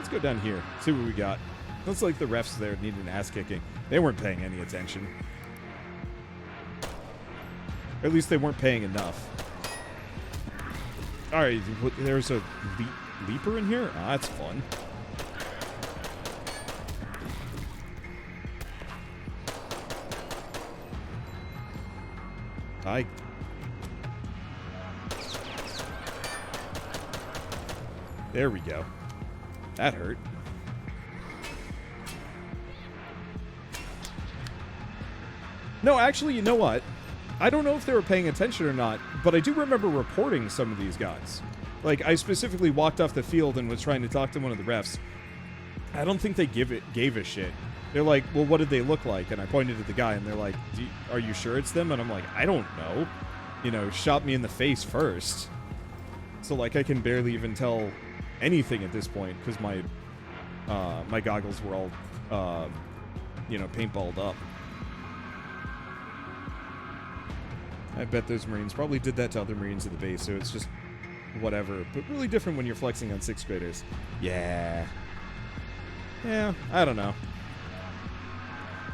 Let's go down here, see what we got. Looks like the refs there need an ass kicking. They weren't paying any attention. Or at least they weren't paying enough. Alright, there's a leaper in here? Ah, that's fun. There we go. That hurt. No, actually, you know what? I don't know if they were paying attention or not, but I do remember reporting some of these guys. Like, I specifically walked off the field and was trying to talk to one of the refs. I don't think they gave a shit. They're like, well, what did they look like? And I pointed at the guy, and they're like, are you sure it's them? And I'm like, I don't know. You know, shot me in the face first. So, like, I can barely even tell anything at this point, because my goggles were all, you know, paintballed up. I bet those Marines probably did that to other Marines at the base, so it's just whatever. But really different when you're flexing on 6th graders. Yeah. Yeah, I don't know.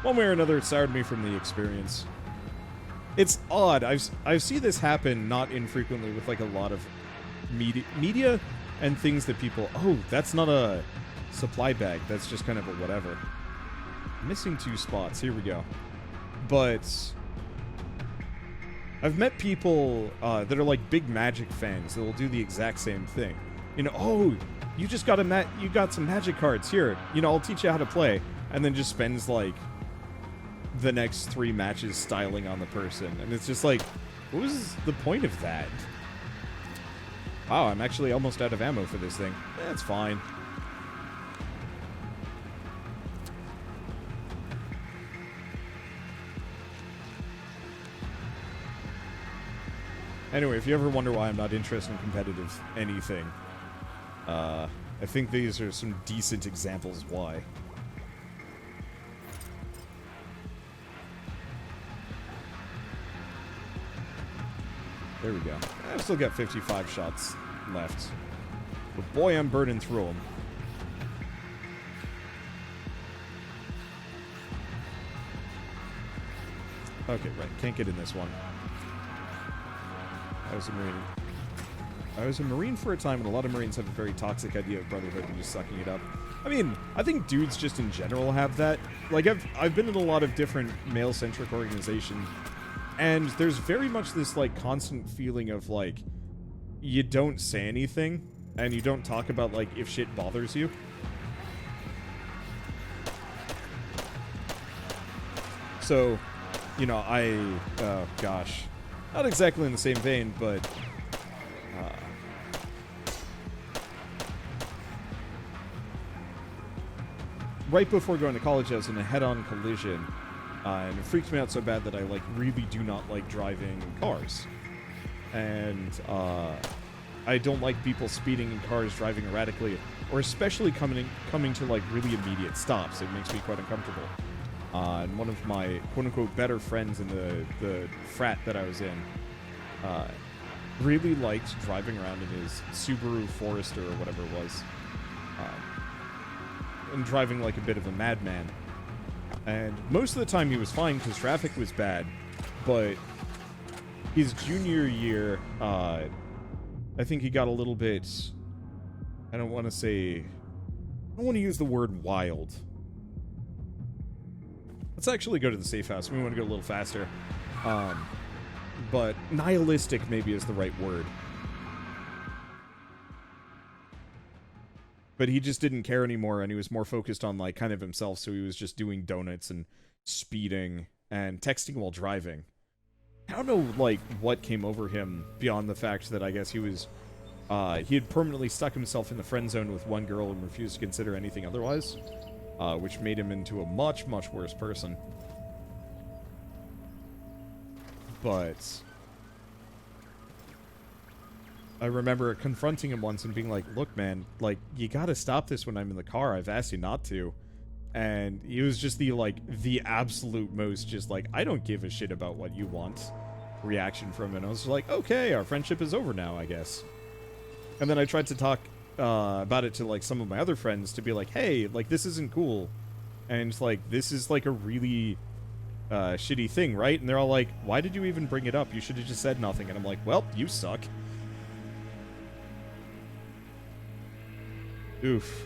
One way or another, it soured me from the experience. It's odd. I've seen this happen not infrequently with, like, a lot of media and things that people... Oh, that's not a supply bag. That's just kind of a whatever. Missing 2 spots. Here we go. But... I've met people that are like big Magic fans that will do the exact same thing. You know, oh, you just got you got some Magic cards here. You know, I'll teach you how to play, and then just spends like the next 3 matches styling on the person, and it's just like, what was the point of that? Wow, I'm actually almost out of ammo for this thing. That's fine. Anyway, if you ever wonder why I'm not interested in competitive anything, I think these are some decent examples why. There we go. I've still got 55 shots left. But boy, I'm burning through them. Okay, right. Can't get in this one. I was a Marine. I was a Marine for a time, and a lot of Marines have a very toxic idea of brotherhood and just sucking it up. I mean, I think dudes just in general have that. Like, I've been in a lot of different male-centric organizations, and there's very much this, like, constant feeling of, like, you don't say anything, and you don't talk about, like, if shit bothers you. So, you know, oh, gosh. Not exactly in the same vein, but... right before going to college, I was in a head-on collision, and it freaked me out so bad that I, like, really do not like driving cars. And, I don't like people speeding in cars, driving erratically, or especially coming to, like, really immediate stops. It makes me quite uncomfortable. And one of my quote-unquote better friends in the frat that I was in really liked driving around in his Subaru Forester or whatever it was, and driving like a bit of a madman. And most of the time he was fine because traffic was bad, but his junior year, I think he got a little bit, I don't want to use the word wild. Let's actually go to the safe house. We want to go a little faster. But nihilistic maybe is the right word. But he just didn't care anymore, and he was more focused on, like, kind of himself, so he was just doing donuts and speeding and texting while driving. I don't know, like, what came over him beyond the fact that I guess he was, he had permanently stuck himself in the friend zone with one girl and refused to consider anything otherwise. Which made him into a much, much worse person. But I remember confronting him once and being like, look, man, like, you gotta stop this when I'm in the car. I've asked you not to. And he was just the absolute most just like, I don't give a shit about what you want reaction from it. And I was like, okay, our friendship is over now, I guess. And then I tried to talk about it to like some of my other friends to be like, hey, like this isn't cool, and like this is like a really shitty thing, right? And they're all like, why did you even bring it up? You should have just said nothing. And I'm like, well, you suck. Oof.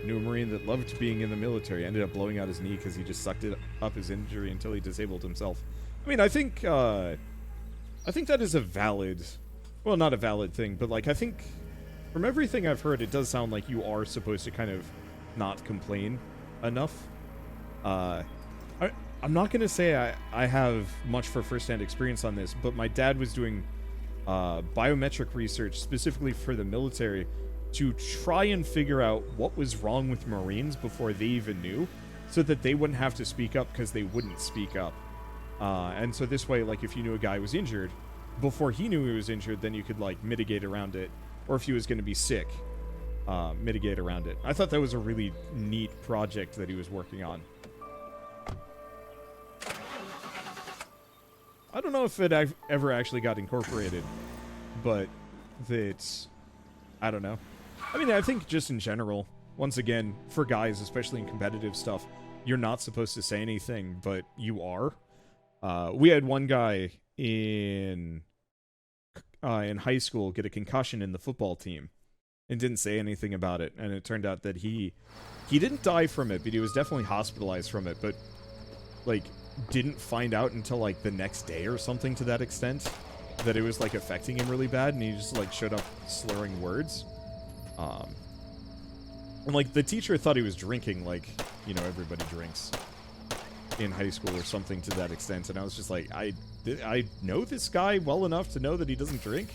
Knew a Marine that loved being in the military, ended up blowing out his knee because he just sucked it up his injury until he disabled himself. I mean, I think that is a valid, well, not a valid thing, but like I think from everything I've heard, it does sound like you are supposed to kind of not complain enough. I'm not going to say I have much for first-hand experience on this, but my dad was doing biometric research specifically for the military to try and figure out what was wrong with Marines before they even knew, so that they wouldn't have to speak up because they wouldn't speak up. And so this way, like, if you knew a guy was injured, before he knew he was injured, then you could, like, mitigate around it. Or if he was going to be sick, mitigate around it. I thought that was a really neat project that he was working on. I don't know if it ever actually got incorporated, but that's... I don't know. I mean, I think just in general, once again, for guys, especially in competitive stuff, you're not supposed to say anything, but you are. We had one guy in high school get a concussion in the football team and didn't say anything about it, and it turned out that he didn't die from it, but he was definitely hospitalized from it, but, like, didn't find out until, like, the next day or something to that extent that it was, like, affecting him really bad, and he just, like, showed up slurring words. And, like, the teacher thought he was drinking, like, you know, everybody drinks in high school or something to that extent, and I was just like, I know this guy well enough to know that he doesn't drink,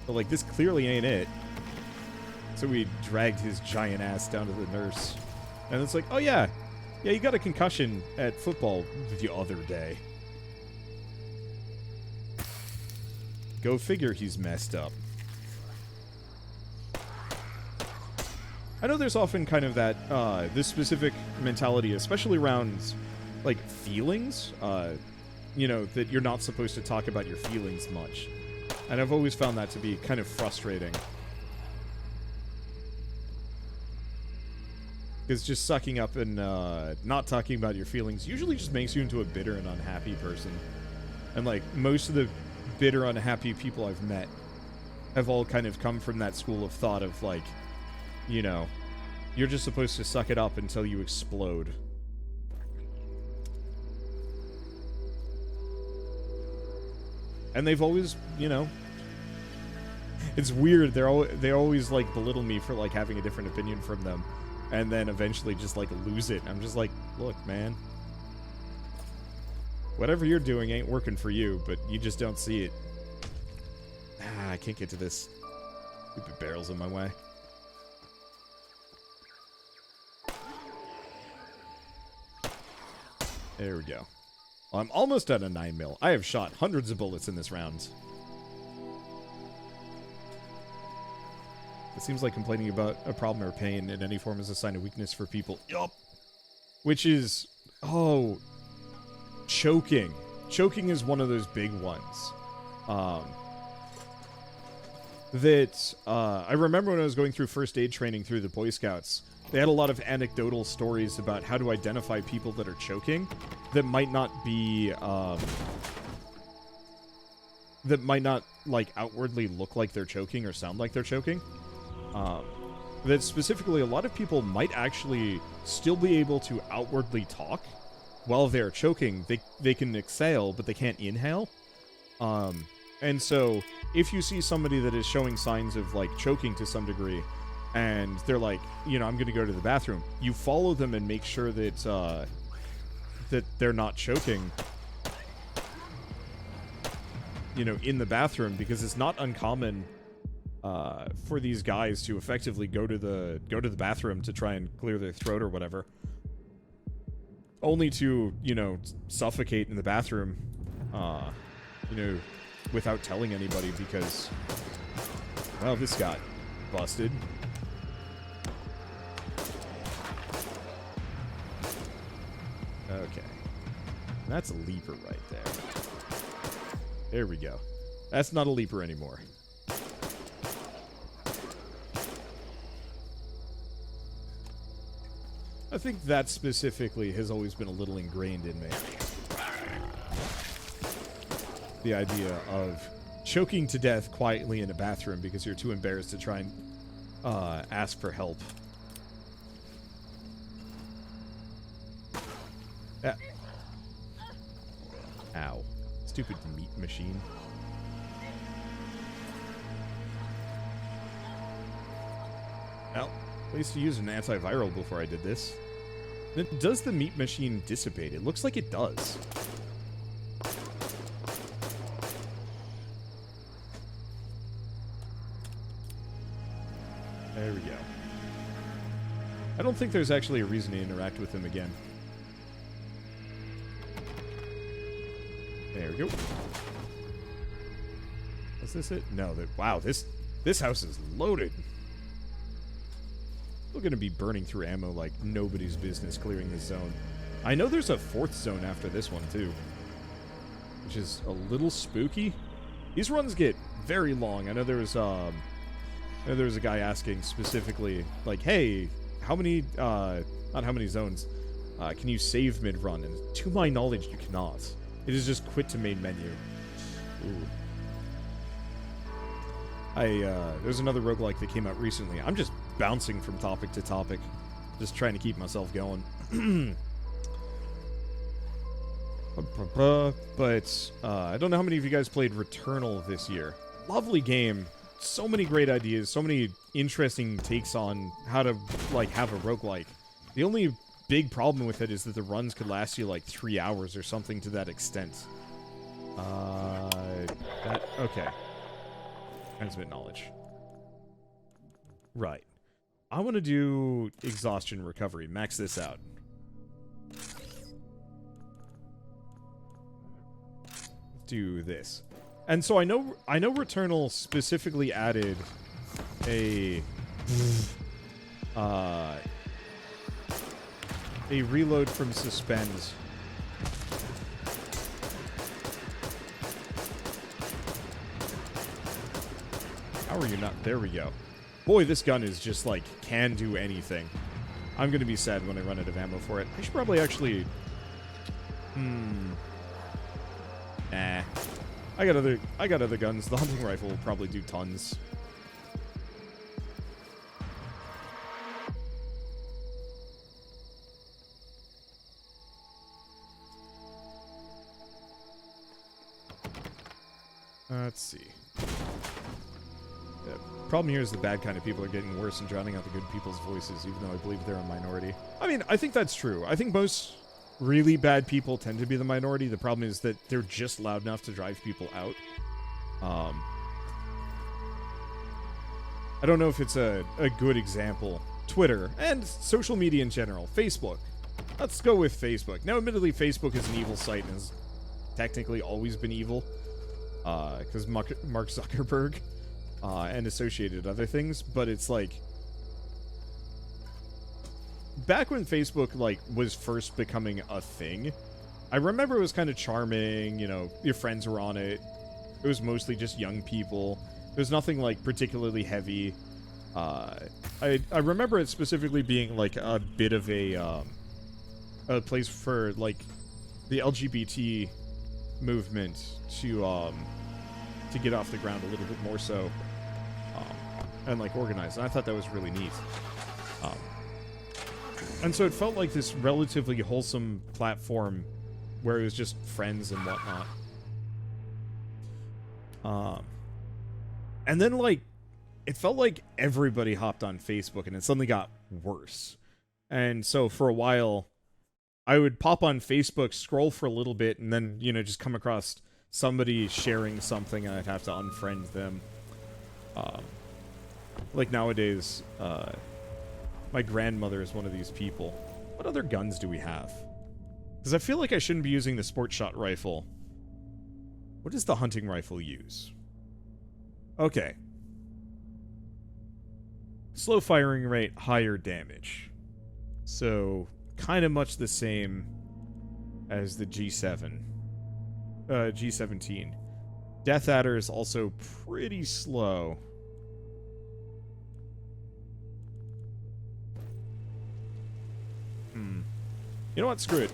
but, like, this clearly ain't it. So we dragged his giant ass down to the nurse, and it's like, oh yeah, you got a concussion at football the other day. Go figure he's messed up. I know there's often kind of that, this specific mentality, especially around, like, feelings, you know, that you're not supposed to talk about your feelings much. And I've always found that to be kind of frustrating. Because just sucking up and not talking about your feelings usually just makes you into a bitter and unhappy person. And, like, most of the bitter, unhappy people I've met have all kind of come from that school of thought of, like, you know, you're just supposed to suck it up until you explode. And they've always, you know, it's weird. They always, like, belittle me for, like, having a different opinion from them. And then eventually just, like, lose it. I'm just like, look, man. Whatever you're doing ain't working for you, but you just don't see it. Ah, I can't get to this. Stupid barrel's in my way. There we go. Well, I'm almost at a 9mm. I have shot hundreds of bullets in this round. It seems like complaining about a problem or pain in any form is a sign of weakness for people. Yup. Which is... oh... choking. Choking is one of those big ones. I remember when I was going through first aid training through the Boy Scouts, they had a lot of anecdotal stories about how to identify people that are choking that might not be, that might not, like, outwardly look like they're choking or sound like they're choking. That specifically, a lot of people might actually still be able to outwardly talk while they're choking. They can exhale, but they can't inhale. And so, if you see somebody that is showing signs of, like, choking to some degree, and they're like, you know, I'm going to go to the bathroom, you follow them and make sure that, that they're not choking, you know, in the bathroom, because it's not uncommon for these guys to effectively go to the bathroom to try and clear their throat or whatever, only to, you know, suffocate in the bathroom, you know, without telling anybody because, well, this got busted. Okay. That's a leaper right there. There we go. That's not a leaper anymore. I think that specifically has always been a little ingrained in me. The idea of choking to death quietly in a bathroom because you're too embarrassed to try and ask for help. Ow. Stupid meat machine. Well, I used to use an antiviral before I did this. Does the meat machine dissipate? It looks like it does. There we go. I don't think there's actually a reason to interact with him again. There we go. Is this it? No. Wow, this house is loaded. We're going to be burning through ammo like nobody's business clearing this zone. I know there's a 4th zone after this one, too. Which is a little spooky. These runs get very long. I know there was a guy asking specifically, like, hey, how many, not how many zones, can you save mid-run? And to my knowledge, you cannot. It is just quit to main menu. Ooh. There's another roguelike that came out recently. I'm just bouncing from topic to topic, just trying to keep myself going. But I don't know how many of you guys played Returnal this year. Lovely game. So many great ideas, so many interesting takes on how to, like, have a roguelike. The only big problem with it is that the runs could last you, like, 3 hours or something to that extent. Okay. Transmit knowledge. Right. I want to do exhaustion recovery. Max this out. Do this. And so I know Returnal specifically added a reload from suspend. How are you not? There we go. Boy, this gun is just like can do anything. I'm gonna be sad when I run out of ammo for it. I should probably actually. Nah. I got other guns. The hunting rifle will probably do tons. Let's see. The problem here is the bad kind of people are getting worse and drowning out the good people's voices, even though I believe they're a minority. I mean, I think that's true. I think most really bad people tend to be the minority. The problem is that they're just loud enough to drive people out. I don't know if it's a good example. Twitter, and social media in general. Facebook. Let's go with Facebook. Now, admittedly, Facebook is an evil site and has technically always been evil. Because Mark Zuckerberg and associated other things. But it's like, back when Facebook, like, was first becoming a thing, I remember it was kind of charming, you know, your friends were on it. It was mostly just young people. There's nothing, like, particularly heavy. I remember it specifically being, like, a bit of a place for, like, the LGBT movement to get off the ground a little bit more so, and, like, organized. And I thought that was really neat. And so it felt like this relatively wholesome platform where it was just friends and whatnot. And then, like, it felt like everybody hopped on Facebook and it suddenly got worse. And so for a while, I would pop on Facebook, scroll for a little bit, and then, you know, just come across somebody sharing something and I'd have to unfriend them. Like nowadays, my grandmother is one of these people. What other guns do we have? Because I feel like I shouldn't be using the sport shot rifle. What does the hunting rifle use? Okay. Slow firing rate, higher damage. So, kind of much the same as the G7. G17. Death Adder is also pretty slow. You know what? Screw it.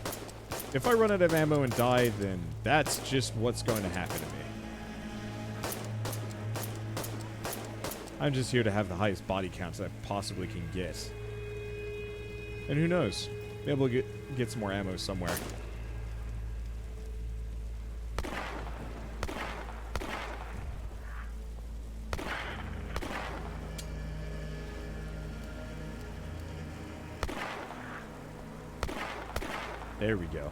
If I run out of ammo and die, then that's just what's going to happen to me. I'm just here to have the highest body counts I possibly can get. And who knows? Maybe we'll get some more ammo somewhere. There we go.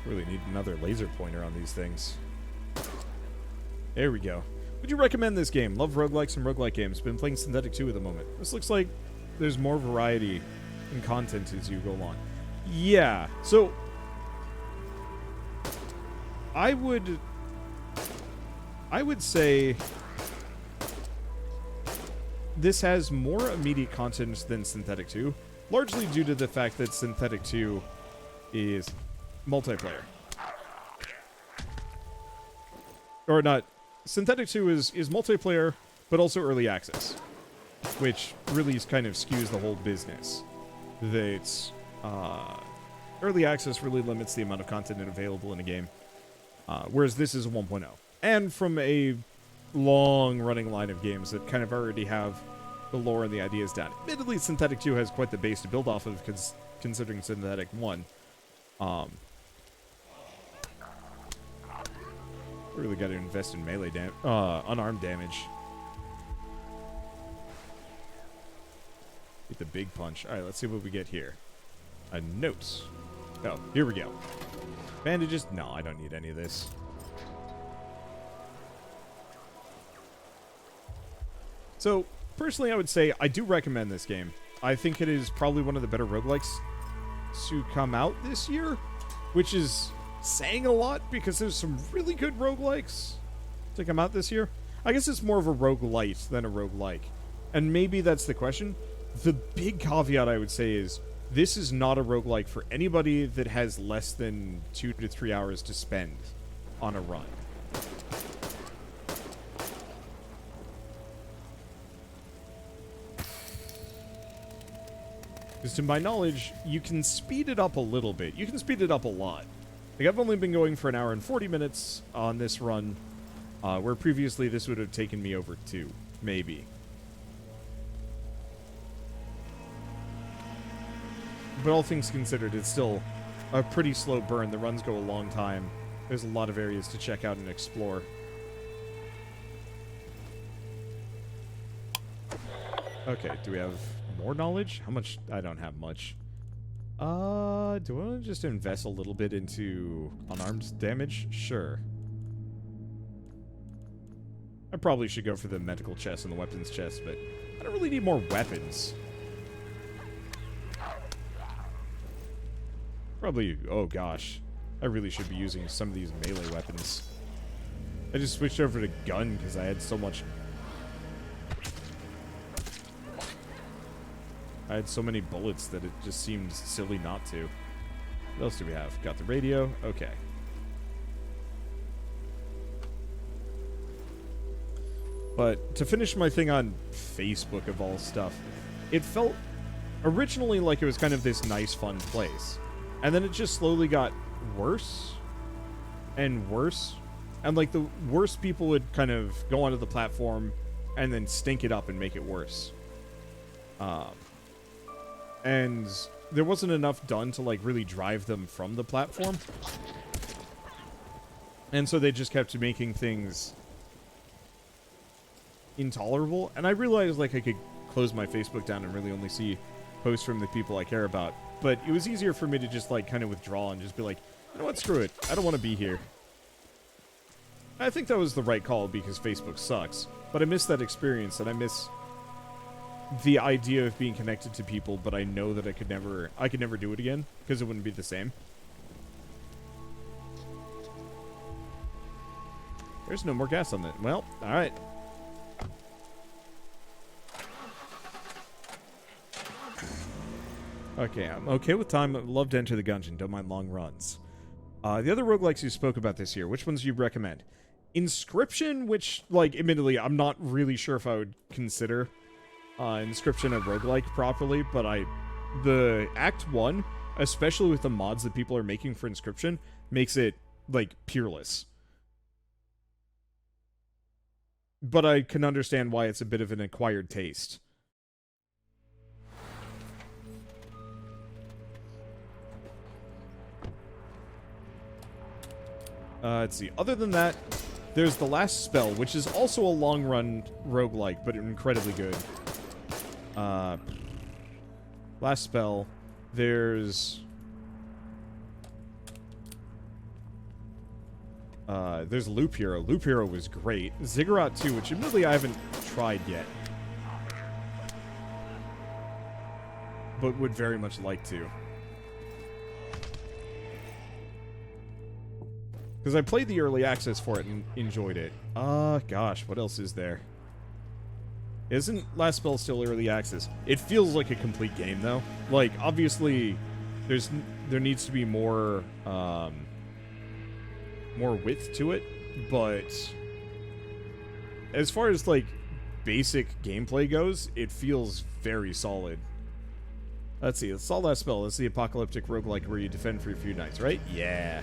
Really need another laser pointer on these things. There we go. Would you recommend this game? Love roguelikes and roguelike games. Been playing Synthetic 2 at the moment. This looks like there's more variety in content as you go along. Yeah. So I would say this has more immediate content than Synthetic 2, largely due to the fact that Synthetic 2 is multiplayer. Or not. Synthetic 2 is multiplayer, but also early access, which really kind of skews the whole business. That early access really limits the amount of content available in a game, whereas this is a 1.0. And from a long-running line of games that kind of already have the lore and the ideas down. Admittedly, Synthetic 2 has quite the base to build off of, considering Synthetic 1. Really got to invest in melee unarmed damage. Get the big punch. Alright, let's see what we get here. A note. Oh, here we go. Bandages? No, I don't need any of this. So, personally, I would say I do recommend this game. I think it is probably one of the better roguelikes to come out this year, which is saying a lot because there's some really good roguelikes to come out this year. I guess it's more of a roguelite than a roguelike. And maybe that's the question. The big caveat I would say is this is not a roguelike for anybody that has less than 2 to 3 hours to spend on a run. Because to my knowledge, you can speed it up a little bit. You can speed it up a lot. Like, I've only been going for an hour and 40 minutes on this run, where previously this would have taken me over 2, maybe. But all things considered, it's still a pretty slow burn. The runs go a long time. There's a lot of areas to check out and explore. Okay, do we have more knowledge? How much? I don't have much. Do I want to just invest a little bit into unarmed damage? Sure. I probably should go for the medical chest and the weapons chest, but I don't really need more weapons. Probably, oh gosh. I really should be using some of these melee weapons. I just switched over to gun because I had so much... I had so many bullets that it just seemed silly not to. What else do we have? Got the radio. Okay. But to finish my thing on Facebook of all stuff, it felt originally like it was kind of this nice, fun place. And then it just slowly got worse and worse. And like the worst people would kind of go onto the platform and then stink it up and make it worse. And there wasn't enough done to, like, really drive them from the platform. And so they just kept making things intolerable. And I realized, like, I could close my Facebook down and really only see posts from the people I care about. But it was easier for me to just, like, kind of withdraw and just be like, you know what, screw it. I don't want to be here. I think that was the right call because Facebook sucks. But I miss that experience, and I miss the idea of being connected to people, but I know that I could never do it again because it wouldn't be the same. There's no more gas on that. Well, all right. Okay, I'm okay with time. I'd love to enter the dungeon. Don't mind long runs. The other roguelikes you spoke about this year, which ones do you recommend? Inscription, which, like, admittedly, I'm not really sure if I would consider Inscription a roguelike properly, but I the Act 1, especially with the mods that people are making for Inscription, makes it, like, peerless. But I can understand why it's a bit of an acquired taste. Let's see. Other than that, there's the last spell, which is also a long-run roguelike, but incredibly good. Last spell. There's Loop Hero. Loop Hero was great. Ziggurat 2, which admittedly I haven't tried yet, but would very much like to. Because I played the early access for it and enjoyed it. Gosh, what else is there? Isn't Last Spell still early access? It feels like a complete game, though. Like, obviously, there needs to be more width to it, but as far as, like, basic gameplay goes, it feels very solid. Let's see, it's all Last Spell. It's the apocalyptic roguelike where you defend for a few nights, right? Yeah.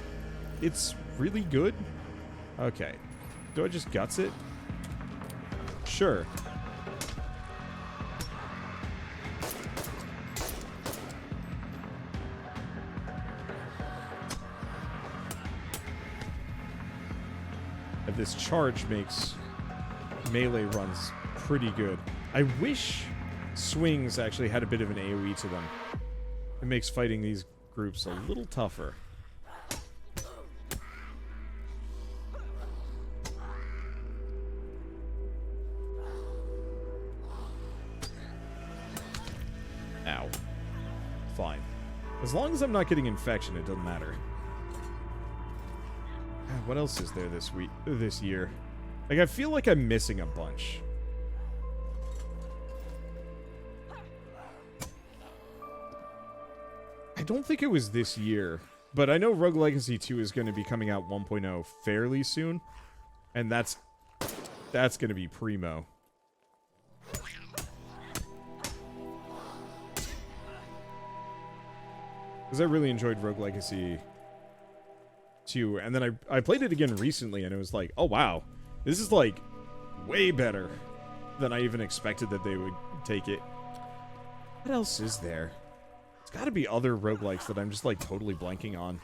It's really good. Okay. Do I just guts it? Sure. And this charge makes melee runs pretty good. I wish swings actually had a bit of an AoE to them. It makes fighting these groups a little tougher. Ow. Fine. As long as I'm not getting infection, it doesn't matter. What else is there this year? Like, I feel like I'm missing a bunch. I don't think it was this year, but I know Rogue Legacy 2 is going to be coming out 1.0 fairly soon, and that's going to be primo. Because I really enjoyed Rogue Legacy 2, and then I played it again recently, and it was like, oh wow, this is like way better than I even expected that they would take it. What else is there? It's got to be other roguelikes that I'm just like totally blanking on.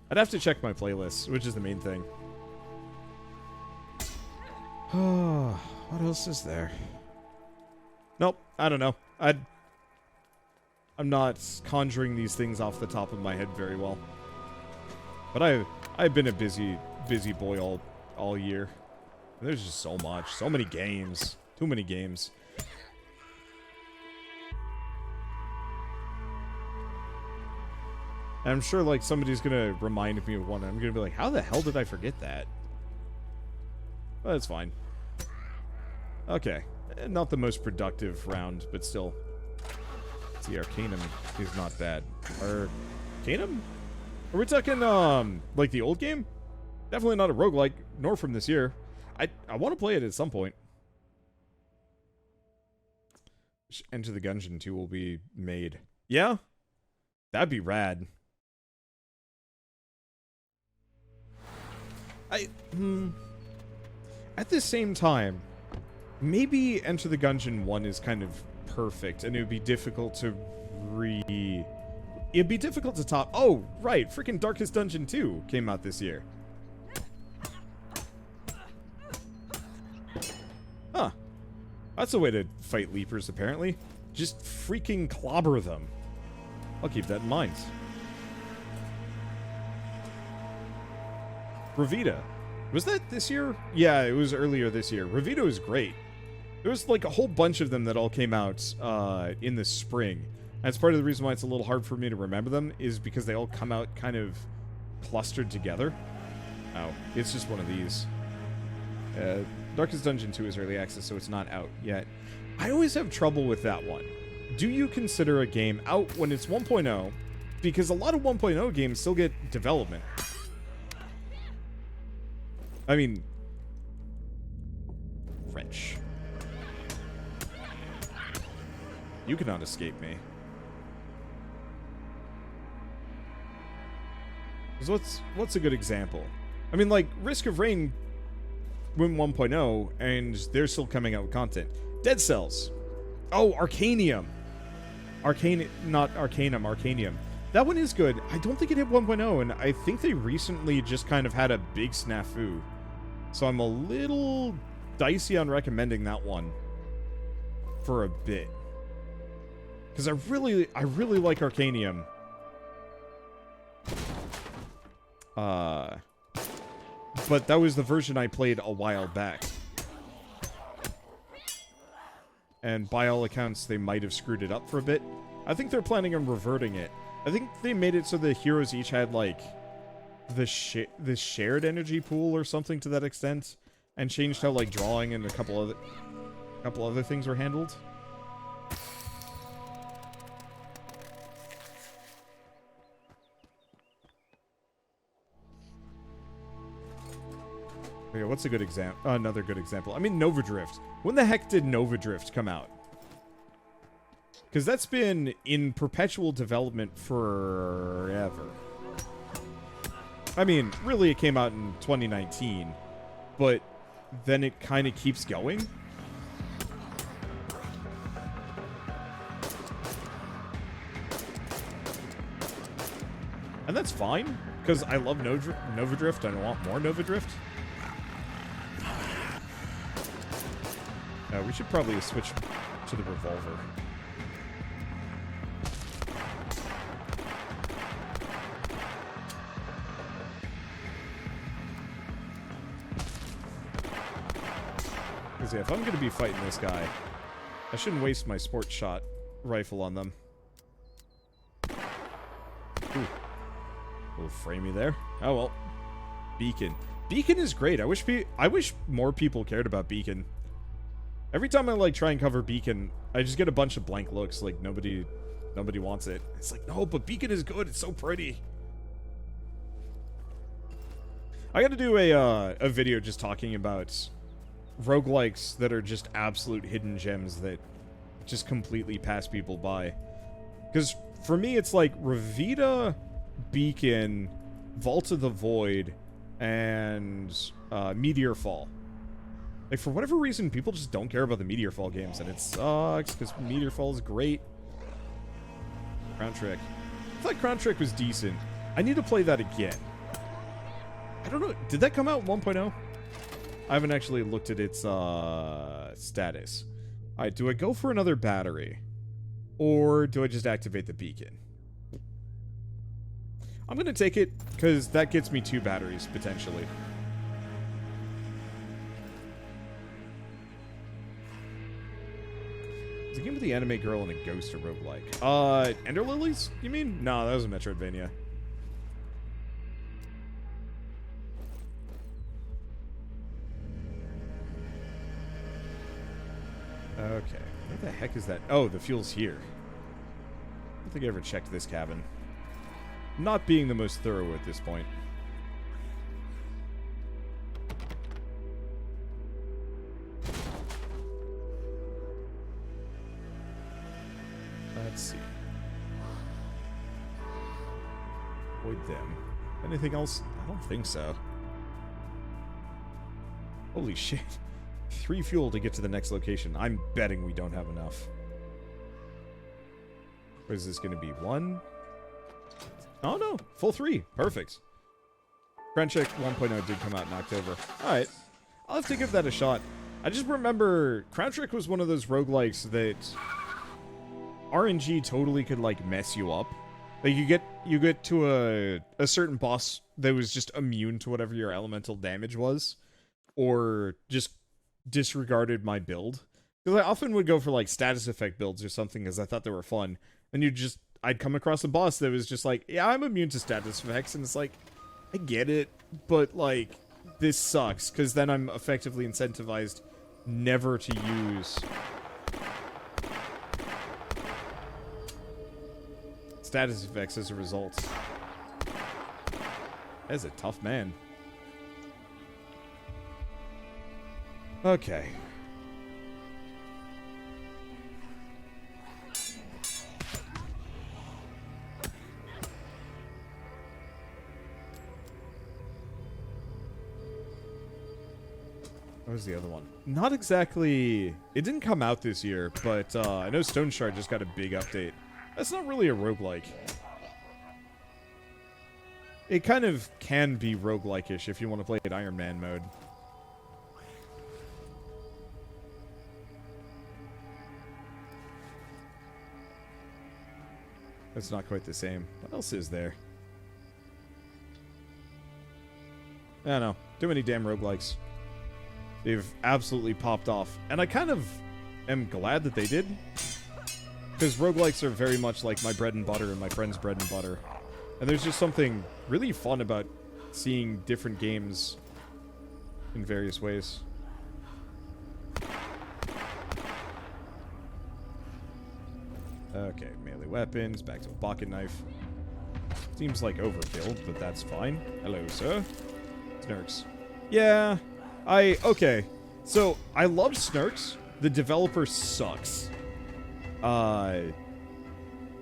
I'd have to check my playlist, which is the main thing. Oh, what else is there? Nope, I don't know. I'm not conjuring these things off the top of my head very well. But I've been a busy boy all year. There's just so much, so many games, too many games. And I'm sure like somebody's gonna remind me of one. I'm gonna be like, how the hell did I forget that? But it's fine. Okay, not the most productive round, but still. Let's see, Arcanum is not bad. Arcanum? Are we talking, like the old game? Definitely not a roguelike, nor from this year. I want to play it at some point. Enter the Gungeon 2 will be made. Yeah? That'd be rad. At the same time, maybe Enter the Gungeon 1 is kind of perfect, and it would be difficult to It'd be difficult to top. Oh, right. Freaking Darkest Dungeon 2 came out this year. Huh. That's a way to fight leapers, apparently. Just freaking clobber them. I'll keep that in mind. Ravita. Was that this year? Yeah, it was earlier this year. Ravita was great. There was like a whole bunch of them that all came out in the spring. That's part of the reason why it's a little hard for me to remember them, is because they all come out kind of clustered together. Oh, it's just one of these. Darkest Dungeon 2 is early access, so it's not out yet. I always have trouble with that one. Do you consider a game out when it's 1.0? Because a lot of 1.0 games still get development. I mean... Wrench. You cannot escape me. 'Cause what's a good example? I mean, like, Risk of Rain went 1.0, and they're still coming out with content. Dead Cells. Oh, Arcanium. Not Arcanum, Arcanium. That one is good. I don't think it hit 1.0, and I think they recently just kind of had a big snafu. So I'm a little dicey on recommending that one for a bit. Because I really like Arcanium. But that was the version I played a while back. And by all accounts, they might have screwed it up for a bit. I think they're planning on reverting it. I think they made it so the heroes each had, like, the shared energy pool or something to that extent. And changed how, like, drawing and a couple other things were handled. Okay, what's a good example? Another good example. I mean, Nova Drift. When the heck did Nova Drift come out? Because that's been in perpetual development forever. I mean, really, it came out in 2019, but then it kind of keeps going. And that's fine, because I love Nova Drift and I want more Nova Drift. We should probably switch to the revolver. Because yeah, if I'm going to be fighting this guy, I shouldn't waste my sports shot rifle on them. Ooh. A little framey there. Oh well. Beacon. Beacon is great. I wish more people cared about Beacon. Every time I, like, try and cover Beacon, I just get a bunch of blank looks, like, nobody wants it. It's like, no, but Beacon is good, it's so pretty. I gotta do a video just talking about roguelikes that are just absolute hidden gems that just completely pass people by. Because, for me, it's like, Revita, Beacon, Vault of the Void, and, Meteor Fall. Like, for whatever reason, people just don't care about the Meteor Fall games, and it sucks, because Meteor Fall is great. Crown Trick. I thought Crown Trick was decent. I need to play that again. I don't know, did that come out in 1.0? I haven't actually looked at its, status. Alright, do I go for another battery? Or do I just activate the beacon? I'm gonna take it, because that gets me 2 batteries, potentially. It's a game with the anime girl and a ghost or roguelike. Ender Lilies, you mean? No, that was a Metroidvania. Okay. What the heck is that? Oh, the fuel's here. I don't think I ever checked this cabin. Not being the most thorough at this point. Let's see. Avoid them. Anything else? I don't think so. Holy shit. 3 fuel to get to the next location. I'm betting we don't have enough. What is this going to be? 1? Oh no, full 3. Perfect. Crown Trick 1.0 did come out in October. Alright. I'll have to give that a shot. I just remember Crown Trick was one of those roguelikes that RNG totally could, like, mess you up. Like, you get to a certain boss that was just immune to whatever your elemental damage was, or just disregarded my build. Because I often would go for, like, status effect builds or something because I thought they were fun. And I'd come across a boss that was just like, yeah, I'm immune to status effects, and it's like, I get it, but, like, this sucks, because then I'm effectively incentivized never to use status effects as a result. That's a tough man. Okay. What was the other one? Not exactly... It didn't come out this year, but I know Stone Shard just got a big update. That's not really a roguelike. It kind of can be roguelike-ish if you want to play it Iron Man mode. That's not quite the same. What else is there? I don't know. Too many damn roguelikes. They've absolutely popped off. And I kind of am glad that they did. Because roguelikes are very much like my bread and butter and my friend's bread and butter. And there's just something really fun about seeing different games in various ways. Okay, melee weapons, back to a pocket knife. Seems like overkill, but that's fine. Hello, sir. Snurks. Yeah, okay. So, I love Snurks. The developer sucks. I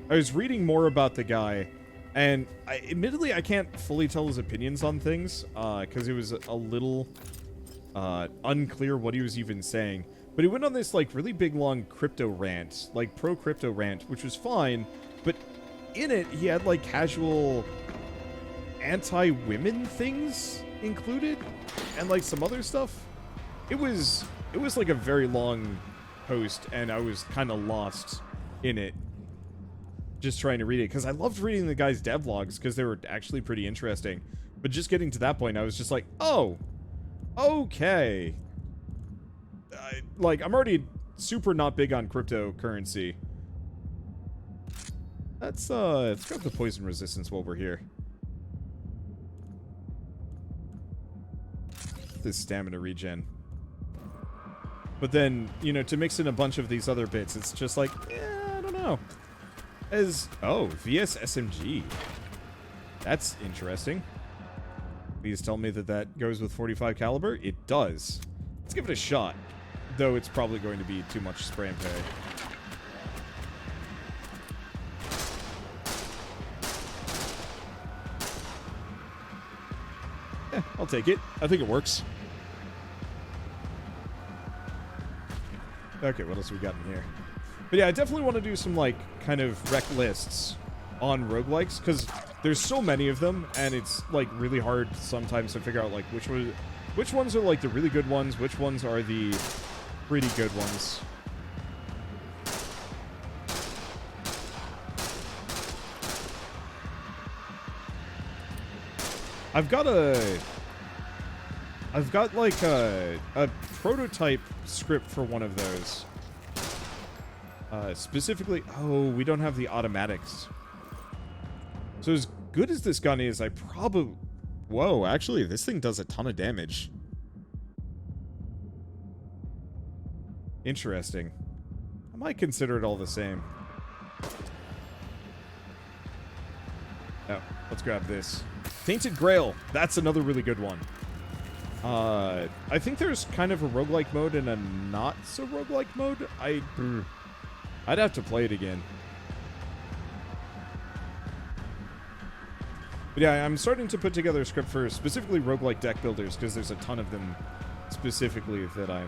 was reading more about the guy, and admittedly, I can't fully tell his opinions on things, because it was a little unclear what he was even saying. But he went on this, like, really big, long crypto rant, like, pro-crypto rant, which was fine, but in it, he had, like, casual anti-women things included, and, like, some other stuff. It was like, a very long post, and I was kind of lost in it, just trying to read it, because I loved reading the guy's devlogs, because they were actually pretty interesting. But just getting to that point, I was just like, oh, okay. Like, I'm already super not big on cryptocurrency. Let's grab the poison resistance while we're here. This stamina regen. But then, you know, to mix in a bunch of these other bits, it's just like, I don't know. VS SMG. That's interesting. Please tell me that that goes with 45 caliber. It does. Let's give it a shot. Though it's probably going to be too much spray and parry. Yeah, I'll take it. I think it works. Okay, what else we got in here? But yeah, I definitely want to do some, like, kind of rec lists on roguelikes, because there's so many of them, and it's, like, really hard sometimes to figure out, like, which ones are, like, the really good ones, which ones are the pretty good ones. I've got like a prototype script for one of those. Specifically, oh, we don't have the automatics. So as good as this gun is, I probably... Whoa, actually, this thing does a ton of damage. Interesting. I might consider it all the same. Oh, let's grab this. Tainted Grail. That's another really good one. I think there's kind of a roguelike mode and a not-so-roguelike mode. I'd have to play it again. But yeah, I'm starting to put together a script for specifically roguelike deck builders, because there's a ton of them specifically that I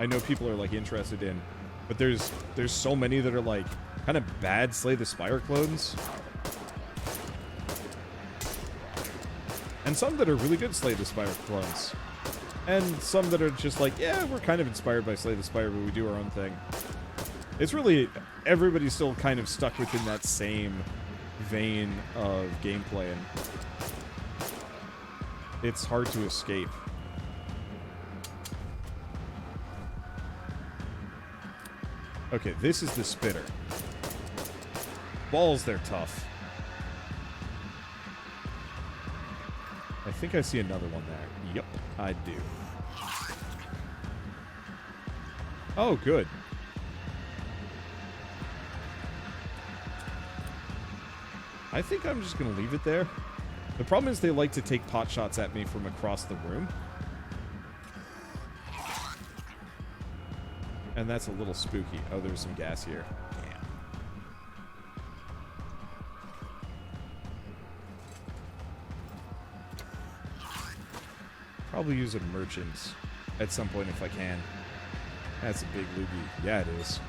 know people are, like, interested in. But there's so many that are, like, kind of bad Slay the Spire clones. And some that are really good Slay the Spire clones. And some that are just like, yeah, we're kind of inspired by Slay the Spire, but we do our own thing. It's really... Everybody's still kind of stuck within that same vein of gameplay, and it's hard to escape. Okay, this is the spitter. Balls, they're tough. I think I see another one there. Yep, I do. Oh, good. I think I'm just going to leave it there. The problem is they like to take pot shots at me from across the room. And that's a little spooky. Oh, there's some gas here. Damn. Probably use a merchant at some point if I can. That's a big loogie. Yeah, it is.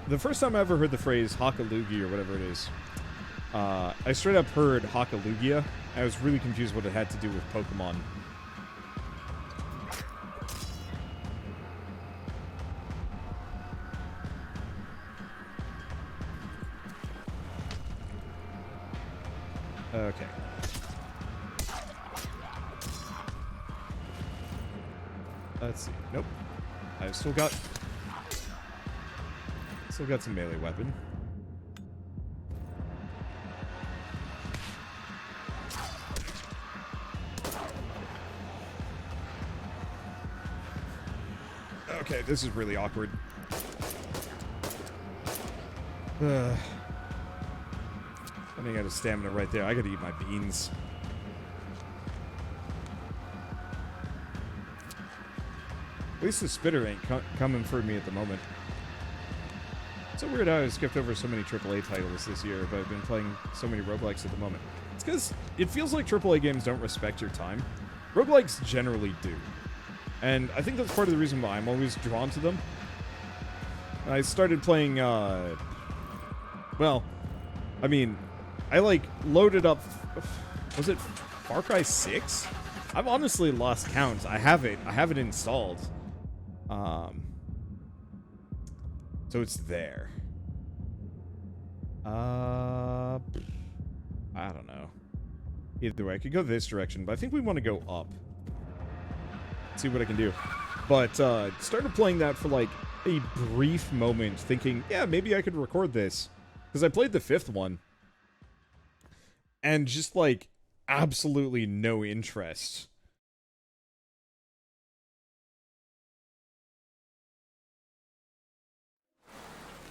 The first time I ever heard the phrase Hakalugi or whatever it is, I straight up heard Hakalugia. I was really confused what it had to do with Pokemon. Okay. Let's see. Nope. I've still got some melee weapon. Okay, this is really awkward. Running out of stamina right there. I gotta eat my beans. At least the spitter ain't coming for me at the moment. It's so weird how I skipped over so many AAA titles this year, but I've been playing so many roguelikes at the moment. It's because it feels like AAA games don't respect your time. Roguelikes generally do. And I think that's part of the reason why I'm always drawn to them. I started playing, well, I mean, I, like, loaded up, was it Far Cry 6? I've honestly lost count. I have it installed. So it's there. I don't know. Either way, I could go this direction, but I think we want to go up. See what I can do. But started playing that for like a brief moment, thinking, yeah, maybe I could record this. Because I played the 5th one. And just like absolutely no interest.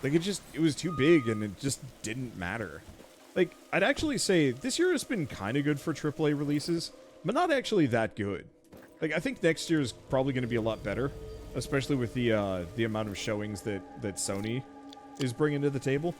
Like it was too big and it just didn't matter. Like, I'd actually say this year has been kind of good for AAA releases, but not actually that good. Like, I think next year is probably going to be a lot better, especially with the amount of showings that Sony is bringing to the table.